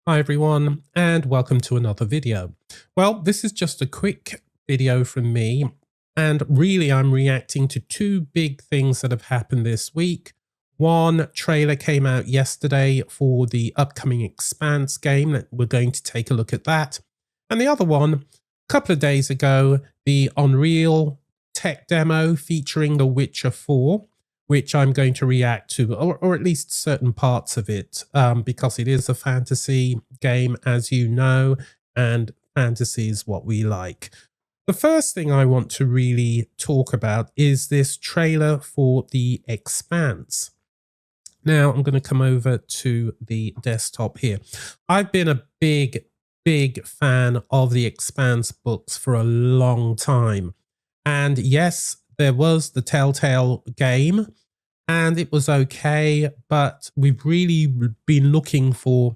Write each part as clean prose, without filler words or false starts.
Hi everyone, and welcome to another video. Well, this is just a quick video from me, and really I'm reacting to two big things that have happened this week. One trailer came out yesterday for the upcoming Expanse game that we're going to take a look at that. And the other one, a couple of days ago, the Unreal tech demo featuring The Witcher 4. Which I'm going to react to, or at least certain parts of it, because it is a fantasy game, as you know, and fantasy is what we like. The first thing I want to really talk about is this trailer for the Expanse. Now, I'm going to come over to the desktop here. I've been a big fan of the Expanse books for a long time. And yes, there was the Telltale game, and it was okay, but we've really been looking for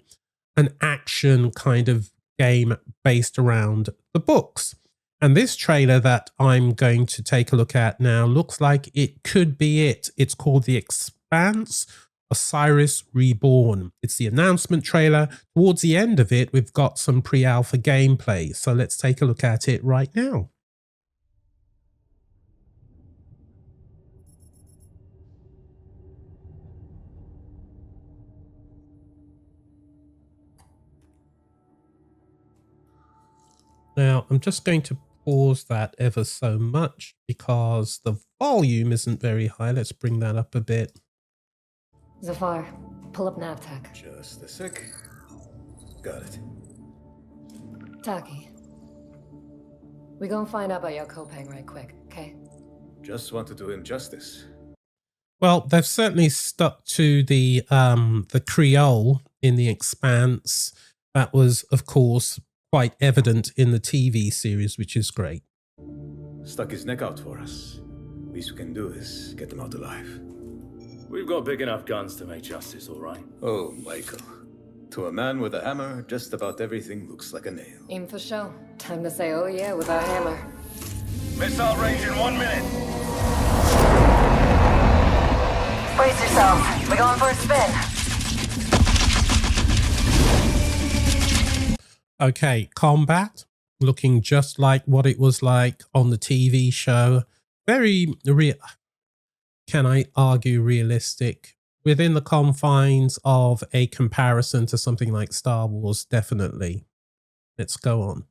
an action kind of game based around the books. And this trailer that I'm going to take a look at now looks like it could be it. It's called The Expanse: Osiris Reborn. It's the announcement trailer. Towards the end of it, we've got some pre-alpha gameplay. So let's take a look at it right now. Now, I'm just going to pause that ever so much because the volume isn't very high. Let's bring that up a bit. Zafar, pull up NavTech. Just a sec. Got it. Taki, we gonna find out about your Kopang right quick, okay? Just want to do him justice. Well, they've certainly stuck to the Creole in the Expanse. That was, of course, quite evident in the TV series, which is great. Stuck his neck out for us. Least we can do is get him out alive. We've got big enough guns to make justice, all right? Oh, Michael. To a man with a hammer, just about everything looks like a nail. Aim for show. Time to say oh yeah with our hammer. Missile range in 1 minute. Brace yourself. We're going for a spin. Okay, combat looking just like what it was like on the TV show. Very real. Can I argue realistic? Within the confines of a comparison to something like Star Wars, definitely. Let's go on.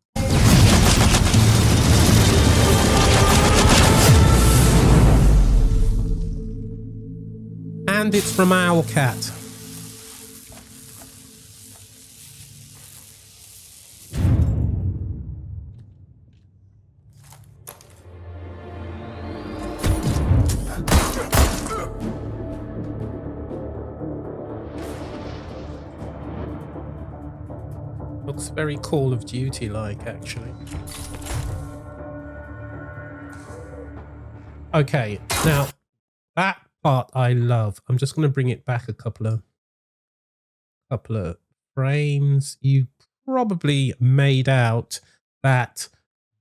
And it's from Owlcat. Looks very Call of Duty-like, actually. Okay, now that part I love. I'm just going to bring it back a couple of frames. You probably made out that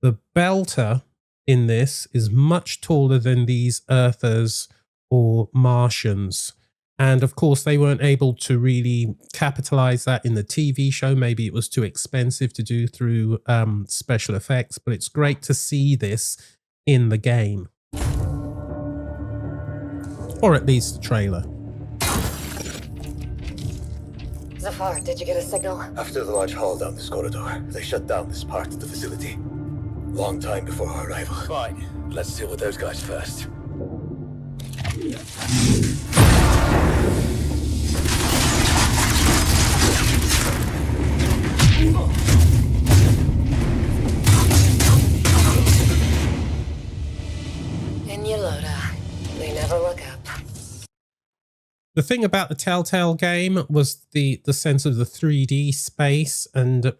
the belter in this is much taller than these Earthers or Martians. And of course, they weren't able to really capitalize that in the TV show. Maybe it was too expensive to do through special effects, but it's great to see this in the game. Or at least the trailer. Zafar, did you get a signal? After the large haul down this corridor, they shut down this part of the facility. Long time before our arrival. Fine. Let's deal with those guys first. In your loader. They never look up. The thing about the Telltale game was the sense of the 3D space. And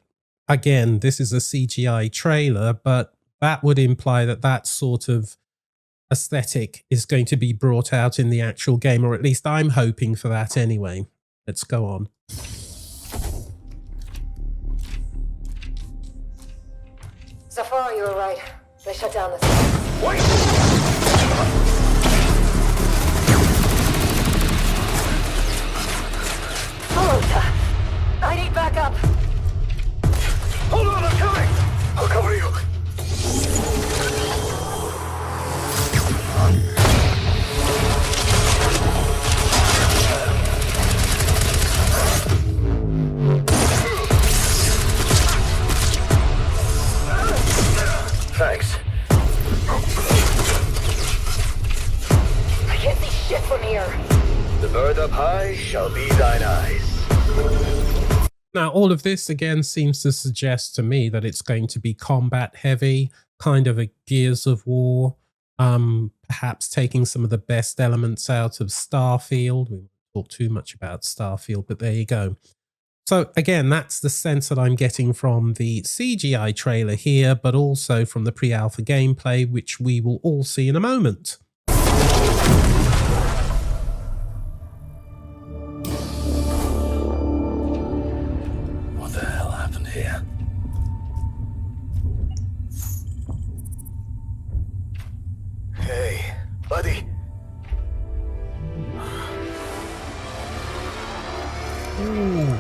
again, this is a CGI trailer, but that would imply that that sort of aesthetic is going to be brought out in the actual game, or at least I'm hoping for that anyway. Let's go on. Zafar, you were right. They shut down this. Wait! Hold up. I need backup. near. The bird up high shall be thine eyes. Now, all of this again seems to suggest to me that it's going to be combat heavy, kind of a Gears of War, perhaps taking some of the best elements out of Starfield. We won't talk too much about Starfield, but there you go. So again, that's the sense that I'm getting from the CGI trailer here, but also from the pre-alpha gameplay, which we will all see in a moment. What the hell happened here? Hey, buddy. Ooh.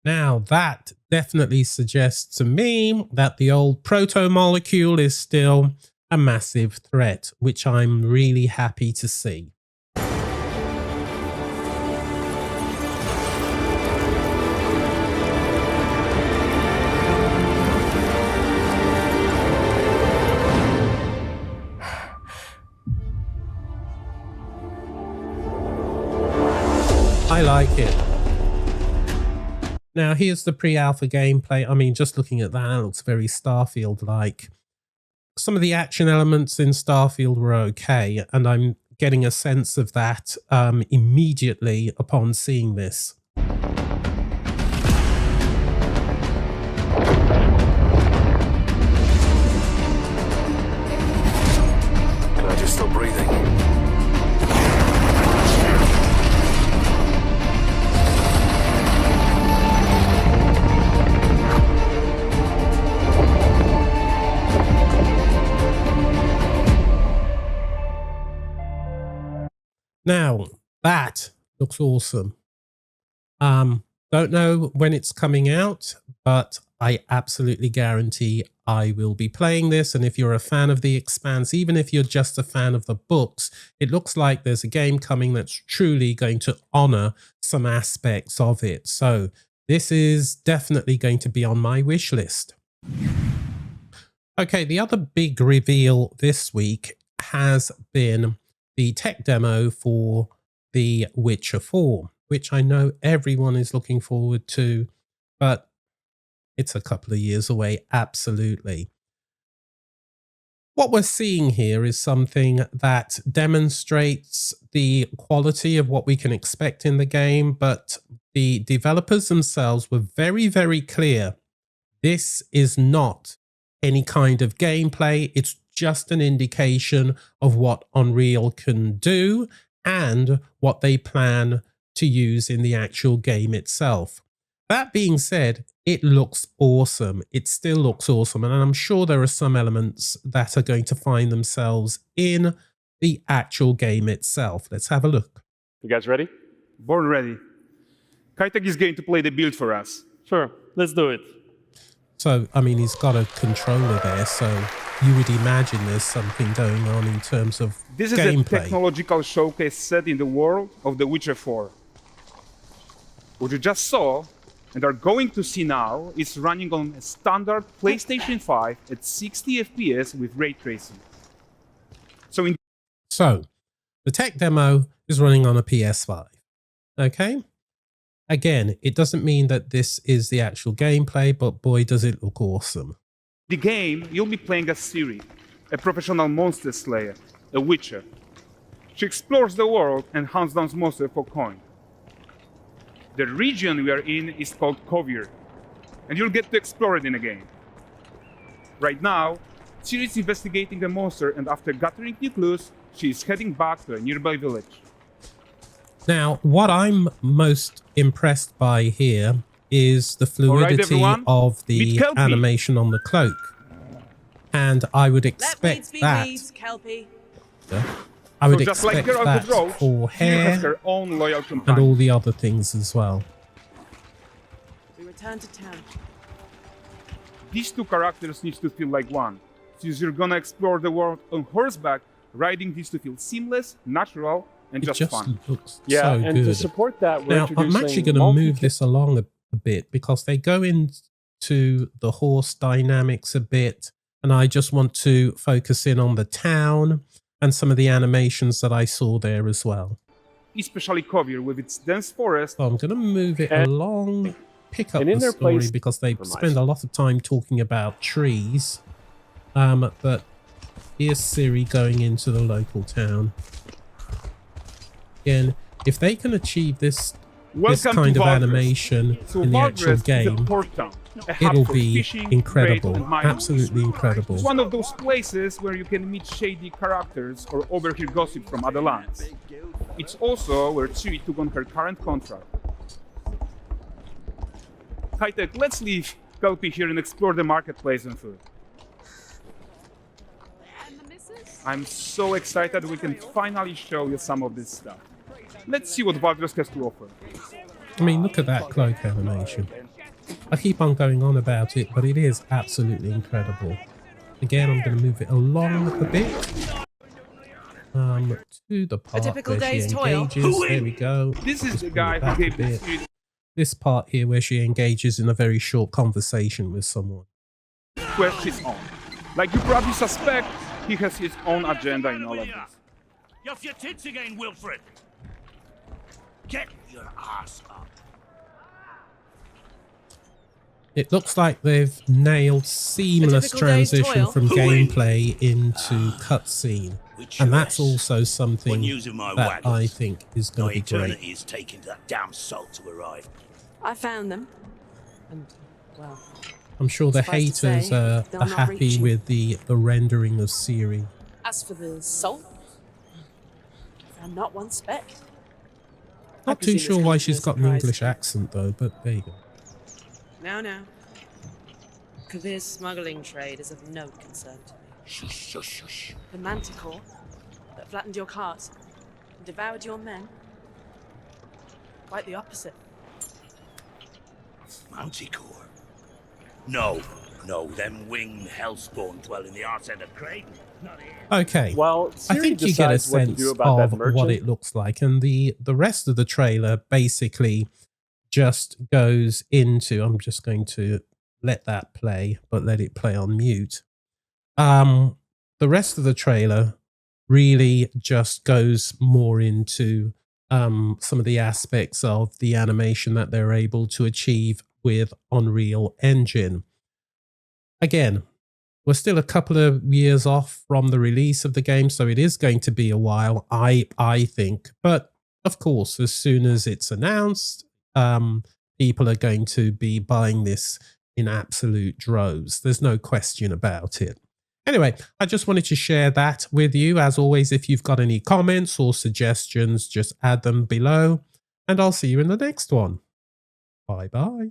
Now that definitely suggests to me that the old proto-molecule is still a massive threat, which I'm really happy to see. I like it. Now, here's the pre-alpha gameplay. I mean, just looking at that, it looks very Starfield-like. Some of the action elements in Starfield were okay, and I'm getting a sense of that immediately upon seeing this. Can I just stop breathing? Now, that looks awesome. Don't know when it's coming out, but I absolutely guarantee I will be playing this. And if you're a fan of The Expanse, even if you're just a fan of the books, it looks like there's a game coming that's truly going to honor some aspects of it. So this is definitely going to be on my wish list. Okay, the other big reveal this week has been the tech demo for The Witcher 4, which I know everyone is looking forward to, but it's a couple of years away, absolutely. What we're seeing here is something that demonstrates the quality of what we can expect in the game, but the developers themselves were very, very clear. This is not any kind of gameplay. It's just an indication of what Unreal can do and what they plan to use in the actual game itself. That being said, it looks awesome. It still looks awesome. And I'm sure there are some elements that are going to find themselves in the actual game itself. Let's have a look. You guys ready? Born ready. Kaitek is going to play the build for us. Sure, let's do it. So, I mean, he's got a controller there, so you would imagine there's something going on in terms of This is gameplay. a technological showcase set in the world of The Witcher 4. What you just saw and are going to see now is running on a standard PlayStation 5 at 60 FPS with ray tracing. So, the tech demo is running on a PS5. Okay? Again, it doesn't mean that this is the actual gameplay, but boy, does it look awesome. The game, you'll be playing as Ciri, a professional monster slayer, a witcher. She explores the world and hunts down monsters for coin. The region we are in is called Kovir, and you'll get to explore it in the game. Right now, Ciri is investigating the monster, and after gathering new clues, she is heading back to a nearby village. Now, what I'm most impressed by here is the fluidity everyone, of the meet Kelpie. animation on the cloak. And I would Let expect weeds be that. weeds, Kelpie. I would So just like expect Geralt that with Roach, for Ciri has hair her own loyal and companion. all the other things as well. We return to town. These two characters need to feel like one. Since you're gonna explore the world on horseback, riding needs to feel seamless, natural, and It just just fun. looks Yeah, so and good. to support that, we're Now, I'm introducing actually going to move this along a bit because they go into the horse dynamics a bit, and I just want to focus in on the town and some of the animations that I saw there as well. especially Kovir with its dense forest. So I'm going to move it And- along, pick up and in the their story place- because they Compromise. spend a lot of time talking about trees. But here's Ciri going into the local town. Again, if they can achieve this Welcome kind to of Valdres. animation So in the actual Valdres is a game, port town, a hub it'll for be fishing, incredible. trade, and mining. Absolutely incredible. It's one of those places where you can meet shady characters or overhear gossip from other lands. It's also where Ciri took on her current contract. High-tech, let's leave Kelpie here and explore the marketplace and food. I'm so excited we can finally show you some of this stuff. Let's see what Valdres has to offer. I mean, look at that cloak animation. I keep on going on about it, but it is absolutely incredible. Again, I'm going to move it along a bit. To the part typical where she day's toil. engages. There we go. This is Just the bring guy it who back a gave bit. the Ciri This part here where she engages in a very short conversation with someone. quest his own. Like you probably suspect, he has his own agenda in all of this. You're off your tits again, Wilfred. Get your ass up. It looks like they've nailed seamless typical day's transition toil. from Who gameplay into cutscene. And that's also something When using my that waggles, I think is no going to be great. eternity is taking that damn salt to arrive. I found them. And, well, I'm sure the Suffice to haters say, are they'll not happy reach you. with the rendering of Ciri. as for the salt, I found not one speck. Not too presume it's sure come why as no she's got an surprise. English accent though, but there you go. Now. Kavir's smuggling trade is of no concern to me. Shush, shush, shush. The manticore that flattened your cart and devoured your men? Quite the opposite. Manticore. No, them winged hellspawn dwell in the arse end of Creighton. Not here. Okay. While I Ciri think you get a decides what to sense do about that of merchant, what it looks like, and the rest of the trailer basically just goes into. I'm just going to let that play, but let it play on mute. The rest of the trailer really just goes more into some of the aspects of the animation that they're able to achieve with Unreal Engine. Again, we're still a couple of years off from the release of the game, so it is going to be a while, I think. But of course, as soon as it's announced, people are going to be buying this in absolute droves. There's no question about it. Anyway, I just wanted to share that with you. As always, if you've got any comments or suggestions, just add them below, and I'll see you in the next one. Bye-bye.